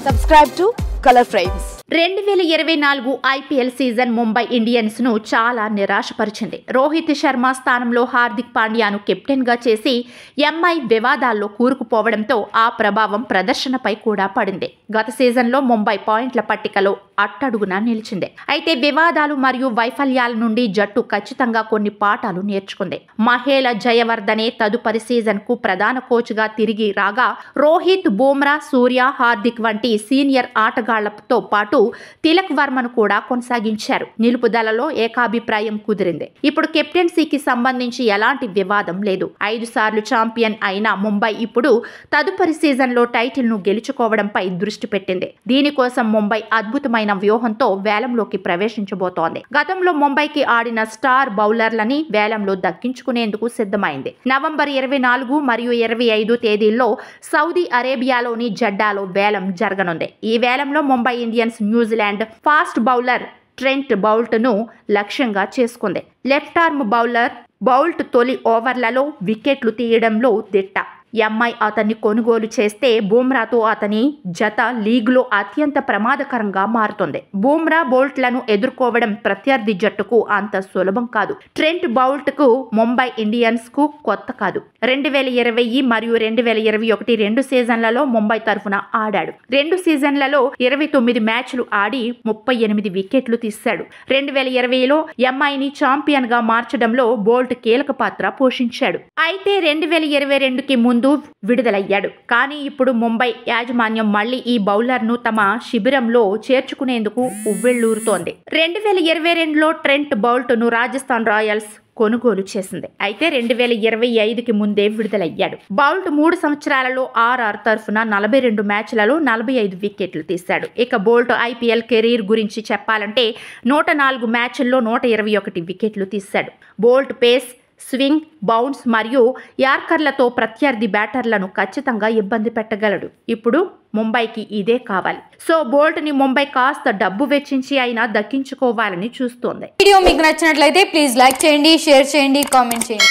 Subscribe to Color Frames. 2024 IPL season Mumbai Indians ను చాలా నిరాశపరిచింది. రోహిత్ శర్మ స్థానంలో హార్దిక్ పాండ్యాను కెప్టెన్ గా చేసి ఎంఐ వివాదాల్లో కూరుకుపోవడంతో ఆ ప్రభావం ప్రదర్శనపై కూడా పడింది. గత సీజన్లో ముంబై పాయింట్ల పట్టికలో అట్టడుగున నిలిచింది. అయితే వివాదాలు మరియు వైఫల్యాల నుండి జట్టు ఖచ్చితంగా కొన్ని పాఠాలు నేర్చుకుంది. మహేల జయవర్ధనే తదుపరి సీజన్ కు ప్రధాన కోచ్ గా తిరిగి రాగా రోహిత్, బుమ్రా, సూర్య, హార్దిక్ వంటి సీనియర్ ఆటగాళ్లతో పాటు తిలక్ వర్మను కూడా కొనసాగించారు. నిలుపుదలలో ఏకాభిప్రాయం కుదిరింది. ఇప్పుడు కెప్టెన్సీకి సంబంధించి ఎలాంటి వివాదం లేదు. 5 సార్లు ఛాంపియన్ అయిన ముంబై ఇప్పుడు తదుపరి సీజన్లో టైటిల్ ను గెలుచుకోవడంపై దృష్టి పెట్టింది. దీనికోసం ముంబై అద్భుతమైన వ్యూహంతో వేలంలోకి ప్రవేశించబోతోంది. గతంలో ముంబైకి ఆడిన స్టార్ బౌలర్లని వేలంలో దక్కించుకునేందుకు సిద్ధమైంది. నవంబర్ 24 మరియు 25 తేదీల్లో సౌదీ అరేబియాలోని జడ్డాలో వేలం జరగనుంది. ఈ వేలంలో Mumbai Indians New Zealand fast bowler Trent Boult ను లక్ష్యంగా చేసుకుంది. లెఫ్ట్ ఆర్మ్ బౌలర్ బౌల్ట్ తొలి ఓవర్లలో వికెట్లు తీయడంలో దిట్ట. ఎంఐ అతన్ని కొనుగోలు చేస్తే బుమ్రాతో అతని జత లీగ్లో అత్యంత ప్రమాదకరంగా మారుతుంది. బుమ్రా, బౌల్ట్లను ఎదుర్కోవడం ప్రత్యర్థి జట్టుకు అంత సులభం కాదు. ట్రెంట్ బౌల్ట్ కు ముంబై ఇండియన్స్ కు కొత్త కాదు. 2020 మరియు 2021 రెండు సీజన్లలో ముంబై తరఫున ఆడాడు. 2 సీజన్లలో 29 మ్యాచ్లు ఆడి 38 వికెట్లు తీశాడు. 2020లో ఎంఐని ఛాంపియన్ గా మార్చడంలో బౌల్ట్ కీలక పాత్ర పోషించాడు. అయితే 2022కి ముందు విడుదలయ్యాడు. కానీ ఇప్పుడు ముంబై యాజమాన్యం మళ్లీ ఈ బౌలర్ ను తమ శిబిరంలో చేర్చుకునేందుకు ఉవ్వెళ్లూరుతోంది. 2022లో ట్రెంట్ బౌల్ట్ ను రాజస్థాన్ రాయల్స్ కొనుగోలు చేసింది. అయితే 2025కి ముందే విడుదలయ్యాడు. బౌల్ట్ 3 సంవత్సరాలలో ఆర్ఆర్ తరఫున 42 మ్యాచ్లలో 45 వికెట్లు తీశాడు. ఇక బౌల్ట్ ఐపీఎల్ కెరీర్ గురించి చెప్పాలంటే 104 మ్యాచ్ల్లో 121 వికెట్లు తీశాడు. బౌల్ట్ పేస్, స్వింగ్, బౌన్స్ మరియు యార్కర్లతో ప్రత్యర్థి బ్యాటర్లను ఖచ్చితంగా ఇబ్బంది పెట్టగలడు. ఇప్పుడు ముంబైకి ఇదే కావాలి. సో బౌల్ట్ ని ముంబై కాస్త డబ్బు వెచ్చించి అయినా దక్కించుకోవాలని చూస్తోంది. వీడియో మీకు నచ్చినట్లయితే ప్లీజ్ లైక్ చేయండి, షేర్ చేయండి, కామెంట్ చేయండి.